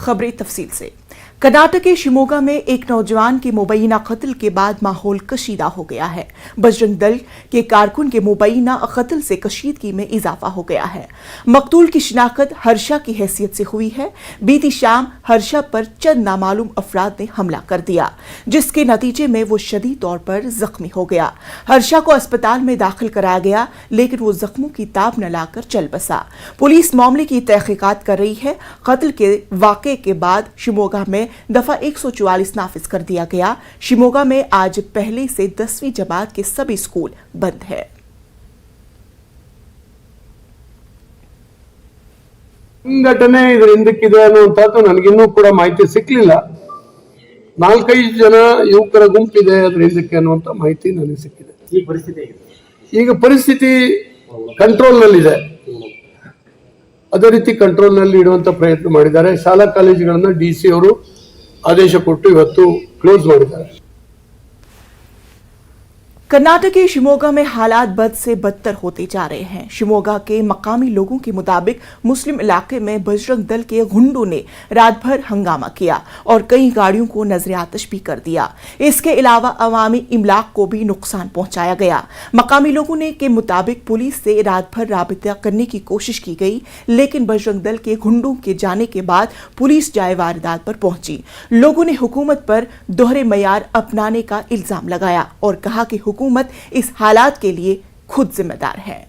खबरें तफसील से। कर्नाटक के शिमोगा में एक नौजवान के मुबैना कत्ल के बाद माहौल कशीदा हो गया है। बजरंग दल के कारकुन के मुबैना कत्ल से कशीदगी में इजाफा हो गया है। मकतूल की शिनाख्त हर्षा की हैसियत से हुई है। बीती शाम हर्षा पर चंद नामालूम अफराद ने हमला कर दिया, जिसके नतीजे में वो शदीद तौर पर जख्मी हो गया। हर्षा को अस्पताल में दाखिल कराया गया, लेकिन वो जख्मों की ताब न लाकर चल बसा। पुलिस मामले की तहकीकात कर रही है। कत्ल के वाक़े के बाद शिमोगा में दफा 144 नाफिज कर दिया गया। शिमोगा में आज पहले से 10वीं जमात के सभी स्कूल बंद है। ಸಂಘಟನೆ ಇದರ ಹಿಂದಕ್ಕಿದೆ ಅನ್ನುವಂಥದ್ದು ನನಗಿನ್ನೂ ಕೂಡ ಮಾಹಿತಿ ಸಿಕ್ಕಲಿಲ್ಲ. 4-5 ಜನ ಯುವಕರ ಗುಂಪಿದೆ ಅದರ ಹಿಂದಕ್ಕೆ ಅನ್ನುವಂಥ ಮಾಹಿತಿ ನನಗೆ ಸಿಕ್ಕಿದೆ. ಈಗ ಪರಿಸ್ಥಿತಿ ಕಂಟ್ರೋಲ್ ನಲ್ಲಿದೆ. ಅದೇ ರೀತಿ ಕಂಟ್ರೋಲ್ ನಲ್ಲಿ ಇಡುವಂತ ಪ್ರಯತ್ನ ಮಾಡಿದ್ದಾರೆ. ಶಾಲಾ ಕಾಲೇಜುಗಳನ್ನ ಡಿಸಿ ಅವರು ಆದೇಶ ಕೊಟ್ಟು ಇವತ್ತು ಕ್ಲೋಸ್ ಮಾಡಿದ್ದಾರೆ। कर्नाटक के शिमोगा में हालात बद से बदतर होते जा रहे हैं। शिमोगा के मकामी लोगों के मुताबिक मुस्लिम इलाके में बजरंग दल के गुंडों ने रात भर हंगामा किया और कई गाड़ियों को नजर आतिश भी कर दिया। इसके अलावा अवामी इमलाक को भी नुकसान पहुंचाया गया। मकामी लोगों ने के मुताबिक पुलिस से रात भर राबिता करने की कोशिश की गई, लेकिन बजरंग दल के गुंडों के जाने के बाद पुलिस जाए वारदात पर पहुंची। लोगों ने हुकूमत पर दोहरे मयार अपनाने का इल्जाम लगाया और कहा कि हुकूमत इस हालात के लिए खुद जिम्मेदार है।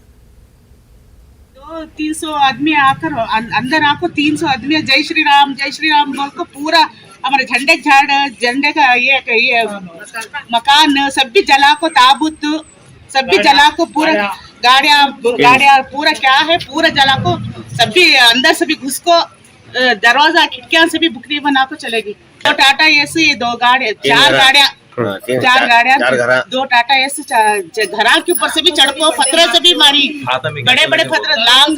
300 आदमी आकर अंदर आको 300 आदमी जय श्री राम बोल को पूरा हमारे झंडे का ये मकान सब भी जला को, ताबूत सब भी जला को, पूरा गाड़ियां पूरा क्या है पूरा जला को, सब भी अंदर से भी घुस को, दरवाजा खिड़कियां से भी बुकनी बना को चलेगी। 2 टाटा एसी, 4 गाड़ियां, 2 टाटा एसी, घरा के ऊपर से भी चढ़को, पत्थर से भी मारी, बड़े बड़े पत्थर, लांग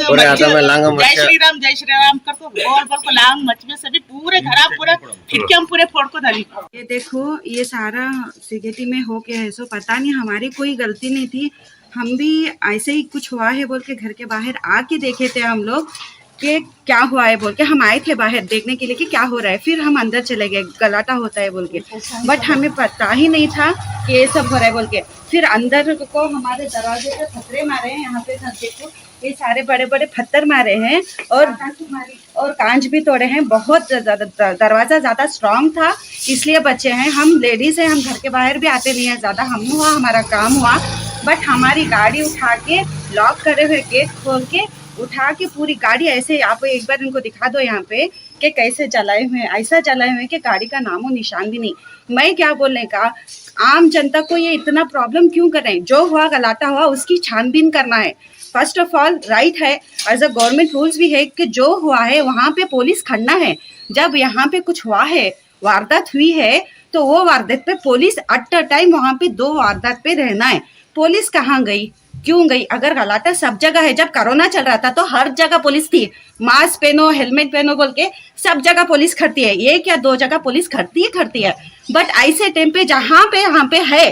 जय श्री राम कर को बोल को लांग मचमे से भी पूरे घरा पूरा खिड़कियां पूरे फोड़ को डाली। ये देखो ये सारा सिगेटी में हो गया है, सो पता नहीं हमारी कोई गलती नहीं थी। हम भी ऐसे ही कुछ हुआ है बोल के घर के बाहर आके देखे थे हम लोग कि क्या हुआ है बोल के। हम आए थे बाहर देखने के लिए कि क्या हो रहा है, फिर हम अंदर चले गए, गलाटा होता है बोल के, बट हमें पता ही नहीं था कि ये सब हो रहा है बोल के। फिर अंदर को हमारे दरवाजे पे पत्थरे मारे हैं, यहाँ पे देखो ये सारे बड़े बड़े पत्थर मारे हैं और कांच भी तोड़े हैं। बहुत दरवाजा ज़्यादा स्ट्रांग था इसलिए बचे हैं। हम लेडीज़ हैं, हम घर के बाहर भी आते नहीं हैं ज़्यादा। हम हुआ हमारा काम हुआ, बट हमारी गाड़ी उठा के लॉक करे हुए गेट खोल के उठा के पूरी गाड़ी ऐसे, आप एक बार इनको दिखा दो यहाँ पे कि कैसे जलाए हुए हैं, ऐसा जलाए हुए हैं कि गाड़ी का नामो निशान भी नहीं। मैं क्या बोलने का, आम जनता को ये इतना प्रॉब्लम क्यों कर रहे हैं? जो हुआ गलाटा हुआ उसकी छानबीन करना है। फर्स्ट ऑफ ऑल राइट है, एज अ गवर्नमेंट रूल्स भी है कि जो हुआ है वहाँ पे पुलिस खड़ना है। जब यहाँ पे कुछ हुआ है, वारदात हुई है, तो वो वारदात पे पुलिस एट अ टाइम वहाँ पे 2 वारदात पे रहना है। पुलिस कहाँ गई, क्यों गई? अगर गलाटा सब जगह है, जब कोरोना चल रहा था तो हर जगह पुलिस थी, मास्क पहनो, हेलमेट पहनो बोल के सब जगह पुलिस खड़ती है। ये क्या 2 जगह पुलिस खड़ती है, बट ऐसे टाइम पे जहाँ पे है,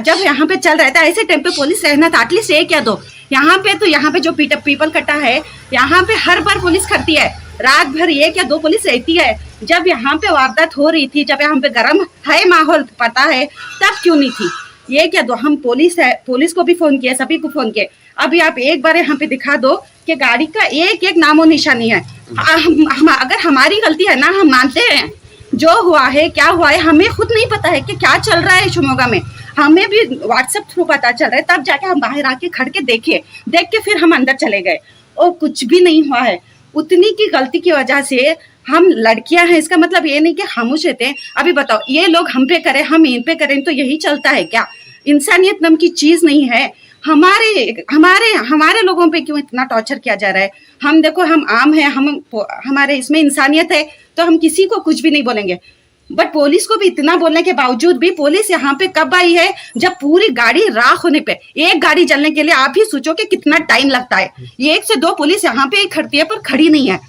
जब यहाँ पे चल रहा था ऐसे टाइम पे पुलिस रहना था, एटलीस्ट 1 या 2। यहाँ पे तो यहाँ पे जो पीपल कट्टा है, यहाँ पे हर बार पुलिस खड़ती है, रात भर 1 या 2 पुलिस रहती है। जब यहाँ पे वारदात हो रही थी, जब यहाँ पे गर्म है माहौल पता है, तब क्यों नहीं थी? ये क्या दो, हम पुलिस को भी फोन किया, सभी को फोन किया। अभी आप एक बार यहाँ पे दिखा दो कि गाड़ी का एक नामो निशानी है। अगर हमारी गलती है ना, हम मानते हैं जो हुआ है, क्या हुआ है, हमें खुद नहीं पता है कि क्या चल रहा है शिमोगा में। हमें भी व्हाट्सएप थ्रू पता चल रहा है, तब जाके हम बाहर आके खड़ के देख के फिर हम अंदर चले गए और कुछ भी नहीं हुआ है। उतनी की गलती की वजह से हम लड़कियां हैं, इसका मतलब ये नहीं कि खामोश रहते हैं। अभी बताओ, ये लोग हम पे करें, हम इन पे करें, तो यही चलता है क्या? इंसानियत नाम की चीज नहीं है। हमारे लोगों पे क्यों इतना टॉर्चर किया जा रहा है? हम देखो, हम आम है, हमारे इसमें इंसानियत है, तो हम किसी को कुछ भी नहीं बोलेंगे। बट पुलिस को भी इतना बोलने के बावजूद भी पुलिस यहाँ पे कब आई है? जब पूरी गाड़ी राख होने पे, एक गाड़ी जलने के लिए आप ही सोचो कि कितना टाइम लगता है। 1 से 2 पुलिस यहाँ पे खड़ती है, पर खड़ी नहीं है।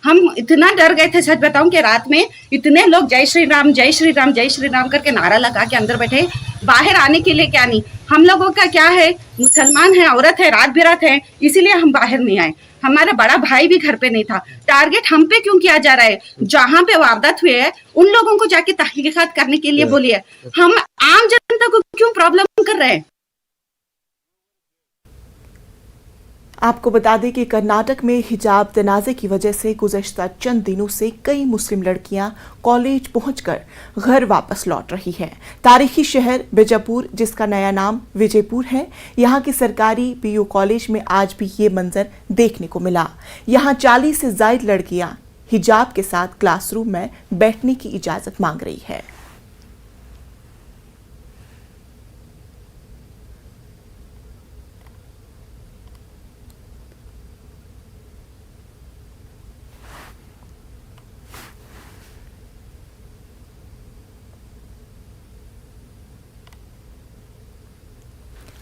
हम इतना डर गए थे, सच बताऊं कि रात में इतने लोग जय श्री राम करके नारा लगा के अंदर बैठे, बाहर आने के लिए क्या नहीं। हम लोगों का क्या है, मुसलमान है, औरत है, रात बिरात है, इसीलिए हम बाहर नहीं आए। हमारा बड़ा भाई भी घर पे नहीं था। टारगेट हम पे क्यों किया जा रहा है? जहाँ पे वारदात हुए है उन लोगों को जाके तहकीकात करने के लिए बोलिए, हम आम जनता को क्यों प्रॉब्लम कर रहे हैं? आपको बता दें कि कर्नाटक में हिजाब तनाज़े की वजह से गुज़श्ता चंद दिनों से कई मुस्लिम लड़कियां कॉलेज पहुंचकर घर वापस लौट रही हैं। तारीखी शहर बीजापुर, जिसका नया नाम विजयपुर है, यहां के सरकारी पीयू कॉलेज में आज भी ये मंजर देखने को मिला। यहां 40 से ज़ायद लड़कियां हिजाब के साथ क्लासरूम में बैठने की इजाज़त मांग रही है।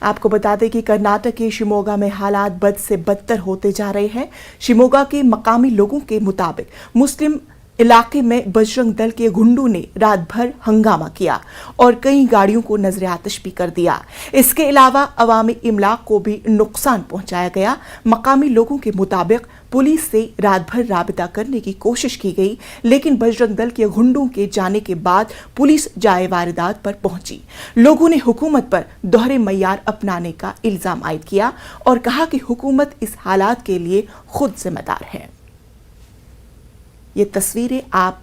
आपको बता दें कि कर्नाटक के शिमोगा में हालात बद से बदतर होते जा रहे हैं। शिमोगा के मकामी लोगों के मुताबिक मुस्लिम इलाके में बजरंग दल के गुंडों ने रात भर हंगामा किया और कई गाड़ियों को नजर आतिश भी कर दिया। इसके अलावा अवामी इमलाक को भी नुकसान पहुंचाया गया। मकामी लोगों के मुताबिक पुलिस से रात भर राबता करने की कोशिश की गई, लेकिन बजरंग दल के गुंडों के जाने के बाद पुलिस जाए वारदात पर पहुंची। लोगों ने हुकूमत पर दोहरे मयार अपनाने का इल्जाम आयद किया और कहा कि हुकूमत इस हालात के लिए खुद जिम्मेदार है। ये तस्वीरें आप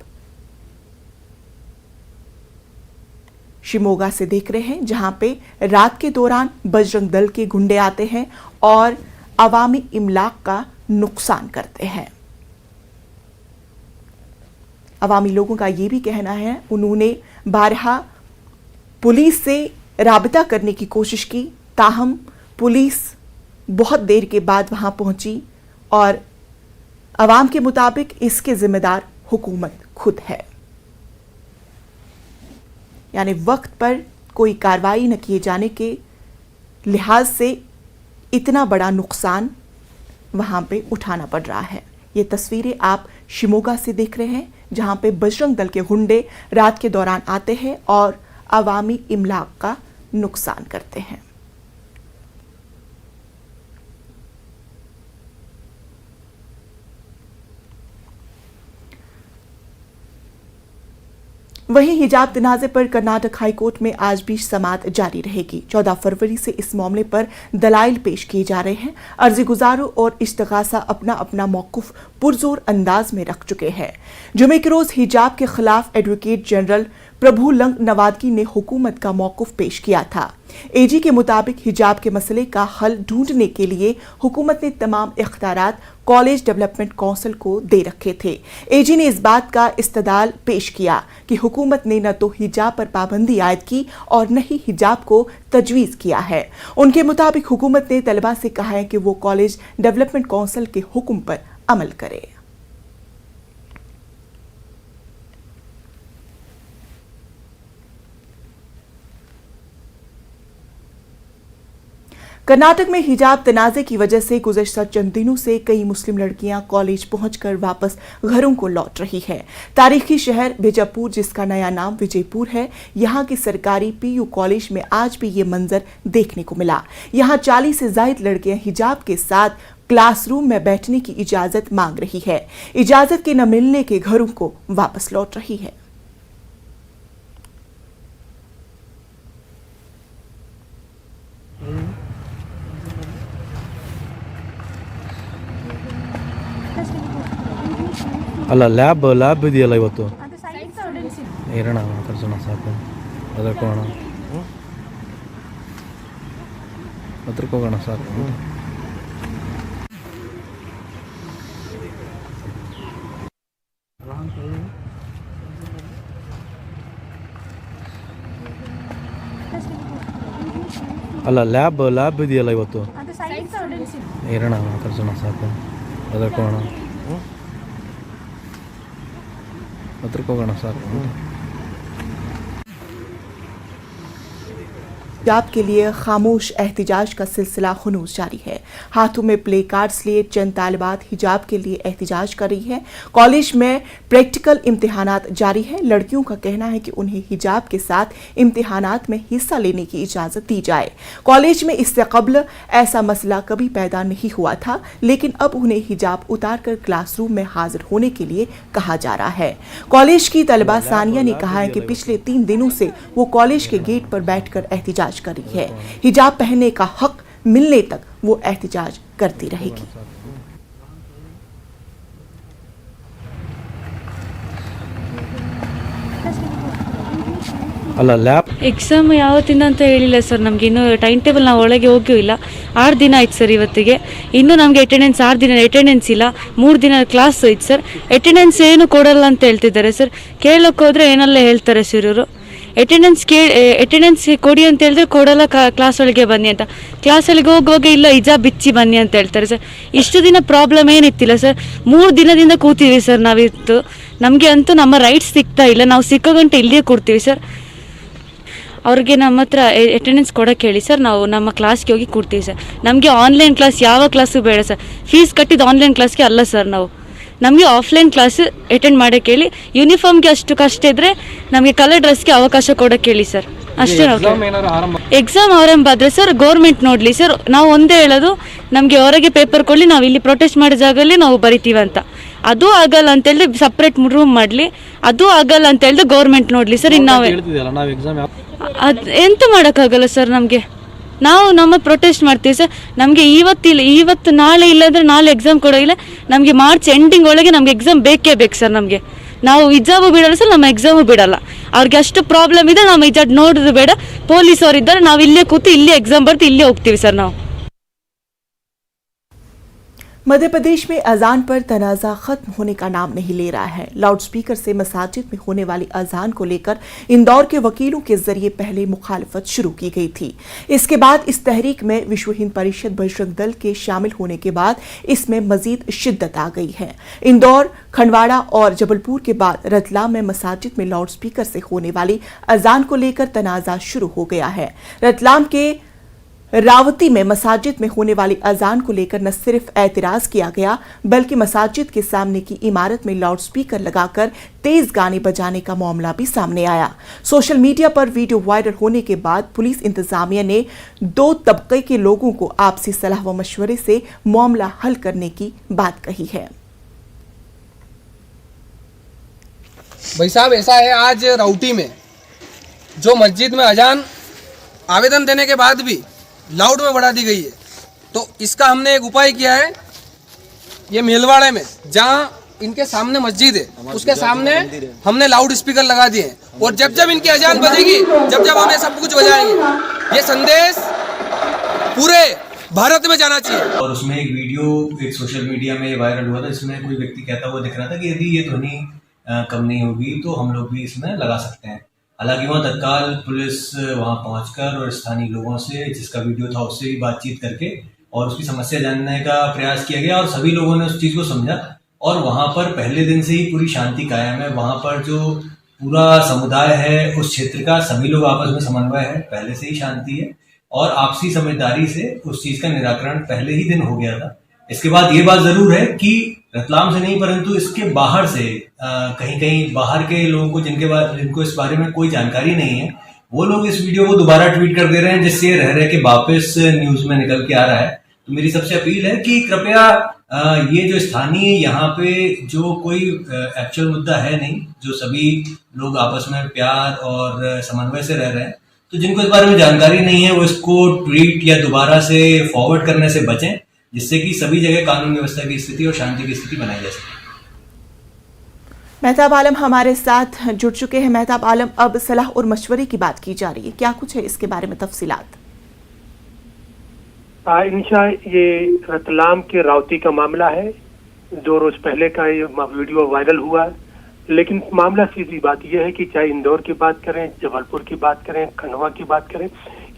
शिमोगा से देख रहे हैं, जहां पे रात के दौरान बजरंग दल के गुंडे आते हैं और अवामी इमलाक का नुकसान करते हैं। अवामी लोगों का यह भी कहना है, उन्होंने बारहा पुलिस से राबता करने की कोशिश की, ताहम पुलिस बहुत देर के बाद वहां पहुंची और अवाम के मुताबिक इसके जिम्मेदार हुकूमत खुद है। यानी वक्त पर कोई कार्रवाई न किए जाने के लिहाज से इतना बड़ा नुकसान वहां पे उठाना पड़ रहा है। ये तस्वीरें आप शिमोगा से देख रहे हैं, जहां पे बजरंग दल के गुंडे रात के दौरान आते हैं और अवामी इमलाक का नुकसान करते हैं। वहीं हिजाब तनाज़े पर कर्नाटक हाईकोर्ट में आज भी समाअत जारी रहेगी। 14 फरवरी से इस मामले पर दलाइल पेश किए जा रहे हैं। अर्जी गुजारों और इश्तिगासा अपना अपना मौक़िफ़ पुरजोर अंदाज में रख चुके हैं। जुमे के रोज हिजाब के खिलाफ एडवोकेट जनरल प्रभुलंग नवादगी ने हुकूमत का मौक़िफ़ पेश किया था। एजी के मुताबिक हिजाब के मसले का हल ढूंढने के लिए हुकूमत ने तमाम इख्तियारात कॉलेज डेवलपमेंट काउंसिल को दे रखे थे। एजी ने इस बात का इस्तदलाल पेश किया कि हुकूमत ने न तो हिजाब पर पाबंदी आयद की और न ही हिजाब को तजवीज़ किया है। उनके मुताबिक हुकूमत ने तलबा से कहा है कि वो कॉलेज डेवलपमेंट काउंसिल के हुक्म पर अमल करे। कर्नाटक में हिजाब तनाज़े की वजह से गुज़श्ता चंद दिनों से कई मुस्लिम लड़कियां कॉलेज पहुंचकर वापस घरों को लौट रही हैं। तारीखी शहर बीजापुर, जिसका नया नाम विजयपुर है, यहां के सरकारी पीयू कॉलेज में आज भी ये मंजर देखने को मिला। यहां 40 से ज़ायद लड़कियां हिजाब के साथ क्लासरूम में बैठने की इजाज़त मांग रही है। इजाज़त के न मिलने के घरों को वापस लौट रही है। ಅಲ್ಲ ಲ್ಯಾಬ್ ಇದೆಯಲ್ಲ ಇವತ್ತು ಇರೋಣ ಮಾತಾಡ್ಸೋಣ ಸಾಕು ಅದಕ್ಕೆ ಹೋಗೋಣ ಹತ್ರಕ್ಕೆ ಹೋಗೋಣ ಸಾಕು ಅಲ್ಲ ಲ್ಯಾಬ್ ಇದೆಯಲ್ಲ ಇವತ್ತು ಇರೋಣ ಮಾತಾಡ್ಸೋಣ ಸಾಕು ಅದಕ್ಕೆ ಹೋಗೋಣ ಹತ್ರಕ್ಕೆ ಹೋಗೋಣ ಸಾಕು हिजाब के लिए खामोश एहतिजाज का सिलसिला खुनूस जारी है। हाथों में प्ले कार्ड्स लिए चंद तालिबात हिजाब के लिए एहतिजाज कर रही है। कॉलेज में प्रैक्टिकल इम्तिहानात जारी है। लड़कियों का कहना है कि उन्हें हिजाब के साथ इम्तिहानात में हिस्सा लेने की इजाजत दी जाए। कॉलेज में इससे कब्ल ऐसा मसला कभी पैदा नहीं हुआ था, लेकिन अब उन्हें हिजाब उतारकर क्लासरूम में हाजिर होने के लिए कहा जा रहा है। कॉलेज की तलबा सानिया ने कहा है कि पिछले 3 दिनों से वो कॉलेज के गेट पर बैठकर एहतिजाज कर रही है। हिजाब पहनने का हक मिलने तक वो एहतिजाज करती रहेगी। ಅಲ್ಲ ಲ್ಯಾಪ್ ಎಕ್ಸಾಮ್ ಯಾವತ್ತಿಂದ ಅಂತ ಹೇಳಿಲ್ಲ ಸರ್. ನಮಗೆ ಇನ್ನೂ ಟೈಮ್ ಟೇಬಲ್ ನಾವು ಒಳಗೆ ಹೋಗಿಯೂ ಇಲ್ಲ. 6 ದಿನ ಆಯ್ತು ಸರ್ ಇವತ್ತಿಗೆ. ಇನ್ನೂ ನಮಗೆ ಅಟೆಂಡೆನ್ಸ್ 6 ದಿನ ಅಟೆಂಡೆನ್ಸ್ ಇಲ್ಲ. 3 ದಿನ ಕ್ಲಾಸ್ ಇತ್ತು ಸರ್. ಅಟೆಂಡೆನ್ಸ್ ಏನು ಕೊಡಲ್ಲ ಅಂತ ಹೇಳ್ತಿದ್ದಾರೆ ಸರ್. ಕೇಳೋಕೆ ಹೋದರೆ ಏನೆಲ್ಲ ಹೇಳ್ತಾರೆ ಸರ್ ಇವರು. ಅಟೆಂಡೆನ್ಸ್ ಕೊಡಿ ಅಂತ ಹೇಳಿದ್ರೆ ಕೊಡಲ್ಲ, ಕ್ಲಾಸ್ ಒಳಗೆ ಬನ್ನಿ ಅಂತ. ಕ್ಲಾಸ್ ಒಳಗೆ ಹೋಗಿ ಇಲ್ಲ ಹಿಜಾಬ್ ಬಿಚ್ಚಿ ಬನ್ನಿ ಅಂತ ಹೇಳ್ತಾರೆ ಸರ್. ಇಷ್ಟು ದಿನ ಪ್ರಾಬ್ಲಮ್ ಏನಿತ್ತಿಲ್ಲ ಸರ್. 3 ದಿನದಿಂದ ಕೂತೀವಿ ಸರ್ ನಾವಿತ್ತು. ನಮಗೆ ಅಂತೂ ನಮ್ಮ ರೈಟ್ಸ್ ಸಿಗ್ತಾ ಇಲ್ಲ. ನಾವು ಸಿಕ್ಕೋ ಗಂಟೆ ಇಲ್ಲಿಯೇ ಕೊಡ್ತೀವಿ ಸರ್. ಅವ್ರಿಗೆ ನಮ್ಮ ಹತ್ರ ಅಟೆಂಡೆನ್ಸ್ ಕೊಡೋಕೆ ಹೇಳಿ ಸರ್. ನಾವು ನಮ್ಮ ಕ್ಲಾಸ್ಗೆ ಹೋಗಿ ಕೊಡ್ತೀವಿ ಸರ್. ನಮಗೆ ಆನ್ಲೈನ್ ಕ್ಲಾಸ್ ಯಾವ ಕ್ಲಾಸು ಬೇಡ ಸರ್. ಫೀಸ್ ಕಟ್ಟಿದ್ದು ಆನ್ಲೈನ್ ಕ್ಲಾಸ್ಗೆ ಅಲ್ಲ ಸರ್. ನಮಗೆ ಆಫ್ಲೈನ್ ಕ್ಲಾಸ್ ಅಟೆಂಡ್ ಮಾಡೋಕ್ಕೆ ಹೇಳಿ. ಯೂನಿಫಾರ್ಮ್ಗೆ ಅಷ್ಟು ಕಷ್ಟ ಇದ್ದರೆ ನಮಗೆ ಕಲರ್ ಡ್ರೆಸ್ಗೆ ಅವಕಾಶ ಕೊಡೋಕೆ ಹೇಳಿ ಸರ್. ಅಷ್ಟೇ. ನಾವು ಎಕ್ಸಾಮ್ ಆರಂಭ ಆದರೆ ಸರ್ ಗೌರ್ಮೆಂಟ್ ನೋಡಲಿ ಸರ್. ನಾವು ಒಂದೇ ಹೇಳೋದು, ನಮಗೆ ಹೊರಗೆ ಪೇಪರ್ ಕೊಡಲಿ, ನಾವು ಇಲ್ಲಿ ಪ್ರೊಟೆಸ್ಟ್ ಮಾಡೋ ಜಾಗದಲ್ಲಿ ನಾವು ಬರಿತೀವಿ ಅಂತ. ಅದು ಆಗಲ್ಲ ಅಂತ ಹೇಳಿದ್ರೆ ಸಪ್ರೇಟ್ ರೂಮ್ ಮಾಡಲಿ. ಅದು ಆಗಲ್ಲ ಅಂತ ಹೇಳಿದ್ರೆ ಗೌರ್ಮೆಂಟ್ ನೋಡಲಿ ಸರ್. ಇನ್ನು ಅದು ಎಂತ ಮಾಡೋಕ್ಕಾಗಲ್ಲ ಸರ್. ನಾವು ನಮ್ಮ ಪ್ರೊಟೆಸ್ಟ್ ಮಾಡ್ತೀವಿ ಸರ್. ನಮಗೆ ಇವತ್ತು ನಾಳೆ ಇಲ್ಲಾಂದರೆ ನಾಳೆ ಎಕ್ಸಾಮ್ ಕೊಡೋಗಿಲ್ಲ. ನಮಗೆ ಮಾರ್ಚ್ ಎಂಡಿಂಗ್ ಒಳಗೆ ನಮಗೆ ಎಕ್ಸಾಮ್ ಬೇಕೇ ಬೇಕು ಸರ್. ನಾವು ಹಿಜಾಬು ಬಿಡಲ್ಲ ಸರ್, ನಮ್ಮ ಎಕ್ಸಾಮು ಬಿಡಲ್ಲ. ಅವ್ರಿಗೆ ಅಷ್ಟು ಪ್ರಾಬ್ಲಮ್ ಇದೆ. ನಾವು ಹಿಜಾಬ್ ನೋಡೋದು ಬೇಡ. ಪೊಲೀಸ್ ಅವ್ರು ಇದ್ದಾರೆ, ನಾವು ಇಲ್ಲೇ ಕೂತು ಇಲ್ಲೇ ಎಕ್ಸಾಮ್ ಬರ್ತು ಇಲ್ಲೇ ಹೋಗ್ತೀವಿ ಸರ್ ನಾವು. मध्य प्रदेश में अजान पर तनाज़ा खत्म होने का नाम नहीं ले रहा है। लाउडस्पीकर से मसाजिद में होने वाली अजान को लेकर इंदौर के वकीलों के जरिए पहले मुखालफत शुरू की गई थी। इसके बाद इस तहरीक में विश्व हिंद परिषद बजरंग दल के शामिल होने के बाद इसमें मजीद शिद्दत आ गई है। इंदौर, खंडवाड़ा और जबलपुर के बाद रतलाम में मसाजिद में लाउडस्पीकर से होने वाली अजान को लेकर तनाज़ा शुरू हो गया है। रतलाम के रावती में मसाजिद में होने वाली अजान को लेकर न सिर्फ एतराज किया गया, बल्कि मसाजिद के सामने की इमारत में लाउडस्पीकर लगाकर तेज गाने बजाने का मामला भी सामने आया। सोशल मीडिया पर वीडियो वायरल होने के बाद पुलिस इंतजामिया ने 2 तबके के लोगों को आपसी सलाह व मशवरे से मामला हल करने की बात कही है। भाई साहब, ऐसा है, आज राउटी में जो मस्जिद में अजान आवेदन देने के बाद भी लाउड में बढ़ा दी गई है, तो इसका हमने एक उपाय किया है। ये मेलवाड़े में जहाँ इनके सामने मस्जिद है, उसके सामने हमने लाउड स्पीकर लगा दिए हैं। और जब जब इनकी अजान बजेगी, जब जब हम ये सब कुछ बजाएंगे, ये संदेश पूरे भारत में जाना चाहिए। और उसमें एक वीडियो एक सोशल मीडिया में वायरल हुआ था, जिसमें कोई व्यक्ति कहता हुआ दिख रहा था कि यदि ये ध्वनि कम नहीं होगी तो हम लोग भी इसमें लगा सकते हैं। हालांकि वहाँ तत्काल पुलिस वहाँ पहुंचकर और स्थानीय लोगों से, जिसका वीडियो था, उससे भी बातचीत करके और उसकी समस्या जानने का प्रयास किया गया और सभी लोगों ने उस चीज़ को समझा और वहाँ पर पहले दिन से ही पूरी शांति कायम है। वहाँ पर जो पूरा समुदाय है उस क्षेत्र का, सभी लोग आपस में समन्वय है, पहले से ही शांति है और आपसी समझदारी से उस चीज़ का निराकरण पहले ही दिन हो गया था। इसके बाद ये बात जरूर है कि रतलाम से नहीं, परंतु इसके बाहर से कहीं कहीं बाहर के लोगों को जिनको इस बारे में कोई जानकारी नहीं है, वो लोग इस वीडियो को दोबारा ट्वीट कर दे रहे हैं, जिससे रह के वापस न्यूज में निकल के आ रहा है। तो मेरी सबसे अपील है कि कृपया ये जो स्थानीय यहाँ पे जो कोई एक्चुअल मुद्दा है नहीं, जो सभी लोग आपस में प्यार और समन्वय से रह रहे हैं, तो जिनको इस बारे में जानकारी नहीं है वो इसको ट्वीट या दोबारा से फॉरवर्ड करने से बचें, जिससे कि सभी जगह कानून व्यवस्था की स्थिति और शांति की स्थिति बनाई जा सके। मेहताब आलम हमारे साथ जुड़ चुके हैं। मेहताब आलम, अब सलाह और मशवरे की बात की जा रही है, क्या कुछ है इसके बारे में तफसीलात? इंशा, ये रतलाम के रावती का मामला है। 2 रोज पहले का ये वीडियो वायरल हुआ है, लेकिन मामला सीधी बात यह है कि चाहे इंदौर की बात करें, जबलपुर की बात करें, खंडवा की बात करें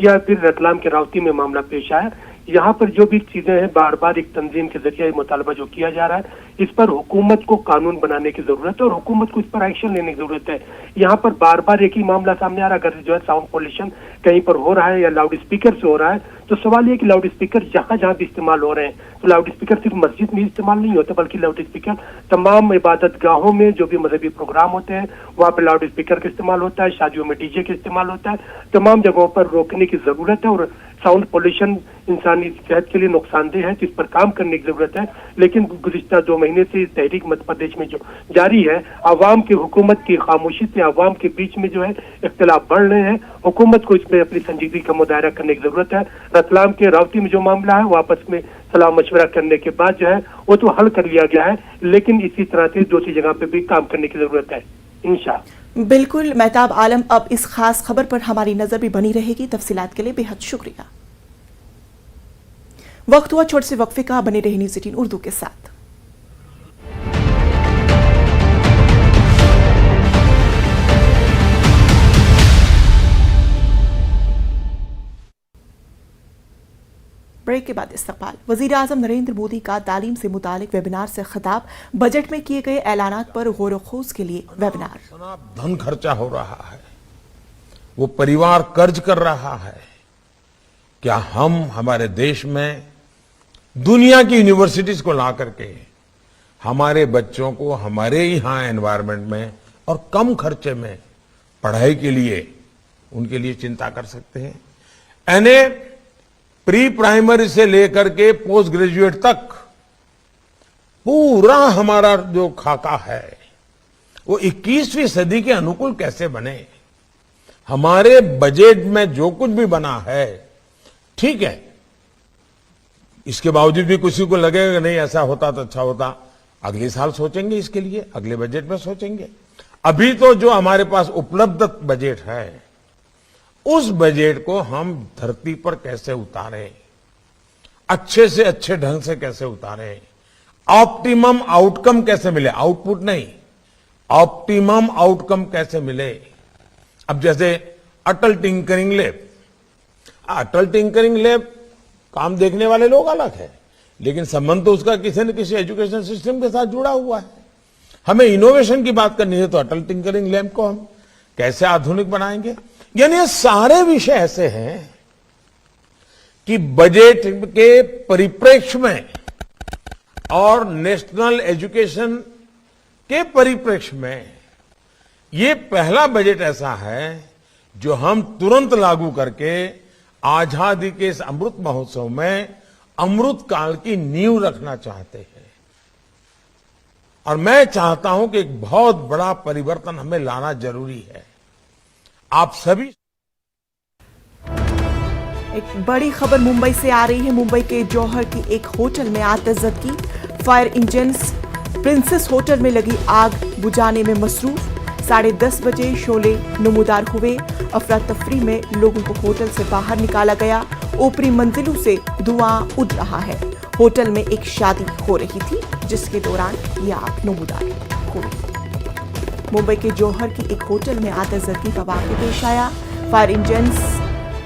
या फिर रतलाम के रावती में मामला पेश आया, यहाँ पर जो भी चीजें हैं बार बार एक तंजीम के जरिए मुतालबा जो किया जा रहा है, इस पर हुकूमत को कानून बनाने की जरूरत है और हुकूमत को इस पर एक्शन लेने की जरूरत है। यहाँ पर बार बार एक ही मामला सामने आ रहा है, अगर जो है साउंड पोल्यूशन कहीं पर हो रहा है या लाउड स्पीकर से हो रहा है, तो सवाल ये कि लाउड स्पीकर जहाँ जहाँ भी इस्तेमाल हो रहे हैं, तो लाउड स्पीकर सिर्फ मस्जिद में इस्तेमाल नहीं होता, बल्कि लाउड स्पीकर तमाम इबादत गाहों में जो भी मजहबी प्रोग्राम होते हैं वहाँ पर लाउड स्पीकर का इस्तेमाल होता है, शादियों में डीजे का इस्तेमाल होता है। तमाम जगहों पर रोकने की जरूरत है और साउंड पोल्यूशन इंसानी सेहत के लिए नुकसानदेह है, तो इस पर काम करने की जरूरत है। लेकिन गुज़िश्ता 2 महीने से तहरीक मध्य प्रदेश में जो जारी है, अवाम की हुकूमत की खामोशी से अवाम के बीच में जो है इख्तिलाफ बढ़ रहे हैं। हुकूमत को इसमें अपनी संजीदगी का मुदायरा करने की जरूरत है। रतलाम के रावती में जो मामला है वो आपस में सलाह मशवरा करने के बाद जो है वो तो हल कर लिया गया है, लेकिन इसी तरह से दूसरी जगह पे भी काम करने की जरूरत है इंशाअल्लाह। बिल्कुल महताब आलम, अब इस खास खबर पर हमारी नजर भी बनी रहेगी। तफसीलात के लिए बेहद शुक्रिया। वक्त हुआ छोटे से वक्फे का, बने रहे न्यूज़ 18 उर्दू के साथ। ब्रेक के बाद इस्तकबाल। वज़ीर आज़म नरेंद्र मोदी का तालीम से मुतालिक वेबिनार से खिताब, बजट में किए गए ऐलानात पर गौर व खोज के लिए वेबिनार। धन खर्चा हो रहा है, वो परिवार कर्ज कर रहा है। क्या हम हमारे देश में दुनिया की यूनिवर्सिटीज को ला करके हमारे बच्चों को हमारे यहां एनवायरनमेंट में और कम खर्चे में पढ़ाई के लिए उनके लिए चिंता कर सकते हैं? यानी प्री प्राइमरी से लेकर के पोस्ट ग्रेजुएट तक पूरा हमारा जो खाका है वो 21वीं सदी के अनुकूल कैसे बने। हमारे बजट में जो कुछ भी बना है ठीक है, इसके बावजूद भी किसी को लगेगा नहीं ऐसा होता तो अच्छा होता, अगले साल सोचेंगे, इसके लिए अगले बजट में सोचेंगे। अभी तो जो हमारे पास उपलब्ध बजट है उस बजट को हम धरती पर कैसे उतारें, अच्छे से अच्छे ढंग से कैसे उतारें, ऑप्टिमम आउटकम कैसे मिले, आउटपुट नहीं, ऑप्टिमम आउटकम कैसे मिले। अब जैसे अटल टिंकरिंग लैब, अटल टिंकरिंग लैब काम देखने वाले लोग अलग है, लेकिन संबंध तो उसका किसी न किसी एजुकेशन सिस्टम के साथ जुड़ा हुआ है। हमें इनोवेशन की बात करनी है तो अटल टिंकरिंग लैब को हम कैसे आधुनिक बनाएंगे। यानी ये सारे विषय ऐसे हैं कि बजट के परिप्रेक्ष्य में और नेशनल एजुकेशन के परिप्रेक्ष्य में ये पहला बजट ऐसा है जो हम तुरंत लागू करके आजादी के इस अमृत महोत्सव में अमृत काल की नींव रखना चाहते हैं। और मैं चाहता हूं कि एक बहुत बड़ा परिवर्तन हमें लाना जरूरी है। आप सभी। एक बड़ी खबर मुंबई से आ रही है। मुंबई के जौहर की एक होटल में आतिशबाजी, फायर इंजन्स प्रिंसेस होटल में लगी आग बुझाने में मसरूफ। 10:30 बजे शोले नमूदार हुए। अफरा तफरी में लोगों को होटल से बाहर निकाला गया। ऊपरी मंजिलों से धुआं उठ रहा है। होटल में एक शादी हो रही थी जिसके दौरान यह आग नमूदार हुई। मुंबई के जौहर की एक होटल में आतिशबाजी का वाक़या पेश आया। फायर इंजन्स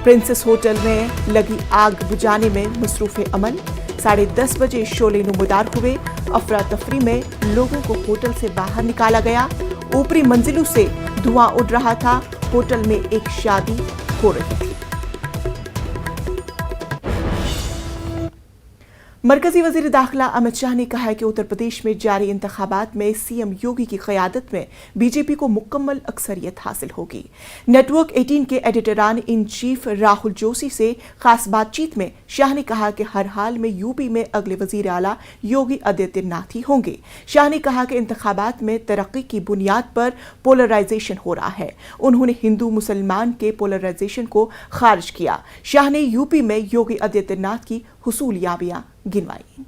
प्रिंसेस होटल में लगी आग बुझाने में मसरूफ अमल। 10:30 बजे शोले नमूदार हुए। अफरा तफरी में लोगों को होटल से बाहर निकाला गया। ऊपरी मंजिलों से धुआं उड़ रहा था। होटल में एक शादी हो रही थी। मरकजी वजीर दाखिला अमित शाह ने कहा है कि उत्तर प्रदेश में जारी इंतखाबात में सीएम योगी की क़यादत में बीजेपी को मुकम्मल अक्सरियत हासिल होगी। नेटवर्क 18 के एडिटरान इन चीफ राहुल जोशी से खास बातचीत में शाह ने कहा कि हर हाल में यूपी में अगले वजीर आला योगी आदित्यनाथ ही होंगे। शाह ने कहा कि इंतखाबात में तरक्की की बुनियाद पर पोलराइजेशन हो रहा है। उन्होंने हिंदू मुसलमान के पोलराइजेशन को खारिज किया। शाह ने यूपी में योगी आदित्यनाथ की हुसूलियाबियां गिनवाई।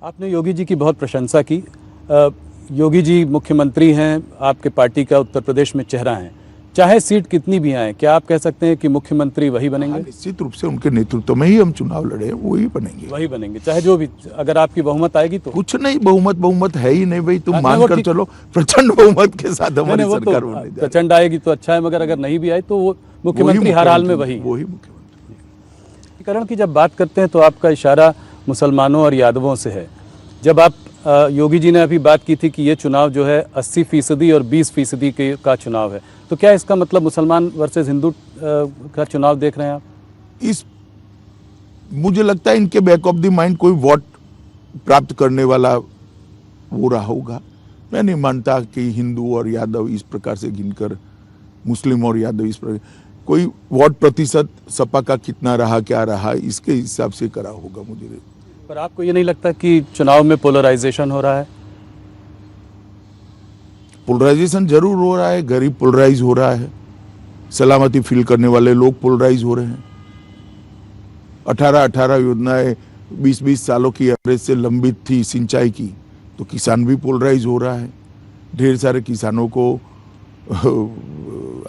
आपने योगी जी की बहुत प्रशंसा की। योगी जी मुख्यमंत्री हैं, आपके पार्टी का उत्तर प्रदेश में चेहरा हैं। चाहे सीट कितनी भी आए, क्या आप कह सकते हैं कि मुख्यमंत्री वही बनेंगे? निश्चित रूप से उनके नेतृत्व में ही हम चुनाव लड़े, वही बनेंगे, चाहे जो भी। अगर आपकी बहुमत आएगी तो कुछ नहीं, बहुमत है ही नहीं भाई, तुम मानकर चलो प्रचंड बहुमत के साथ हमारी सरकार होने प्रचंड आएगी तो अच्छा है, मगर अगर नहीं भी आए तो वो मुख्यमंत्री हर हाल में वही मुख्यमंत्री। ध्रुवीकरण की जब बात करते हैं तो आपका इशारा मुसलमानों और यादवों से है। जब आप योगी जी ने अभी बात की थी कि ये चुनाव जो है 80% और 20% का चुनाव है, तो क्या इसका मतलब मुसलमान वर्सेस हिंदू का चुनाव देख रहे हैं आप? मुझे लगता है इनके बैक ऑफ द माइंड कोई वोट प्राप्त करने वाला वो रहा होगा। मैं नहीं मानता कि हिंदू और यादव इस प्रकार से गिनकर, मुस्लिम और यादव इस प्रकार, कोई वोट प्रतिशत सपा का कितना रहा, क्या रहा, इसके हिसाब से करा होगा मुझे। पर आपको ये नहीं लगता कि चुनाव में पोलराइजेशन हो रहा है? पोलराइजेशन जरूर हो रहा है, गरीब पोलराइज हो रहा है, सलामती फील करने वाले लोग पोलराइज हो रहे हैं। 18 योजनाएं 20 सालों की एवरेज से लंबित थी सिंचाई की, तो किसान भी पोलराइज हो रहा है। ढेर सारे किसानों को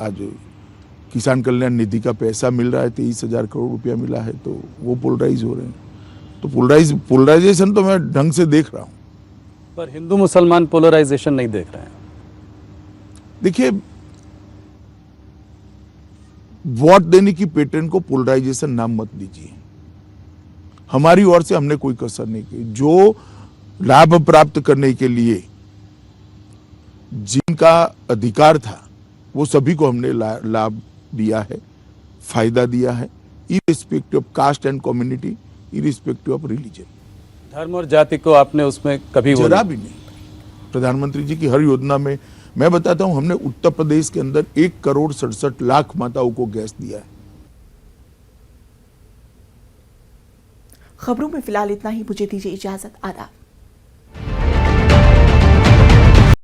आज किसान कल्याण निधि का पैसा मिल रहा है, 23,000 करोड़ रुपया मिला है, तो वो पोलराइज हो रहे हैं। तो पोलराइजेशन तो मैं ढंग से देख रहा हूं। पर हिंदू मुसलमान पोलराइजेशन नहीं देख रहे हैं। देखिए, वोट देने की पैटर्न को पोलराइजेशन नाम मत दीजिए। हमारी ओर से हमने कोई कसर नहीं की। जो लाभ प्राप्त करने के लिए जिनका अधिकार था वो सभी को हमने लाभ दिया है, फायदा दिया है, irrespective of caste and community, irrespective of religion. धर्म और जाति को आपने उसमें कभी जरा भी नहीं। प्रधानमंत्री जी की हर योजना में मैं बताता हूं, हमने उत्तर प्रदेश के अंदर 1,67,00,000 माताओं को गैस दिया है। खबरों में फिलहाल इतना ही। मुझे दीजिए इजाजत। आदाब।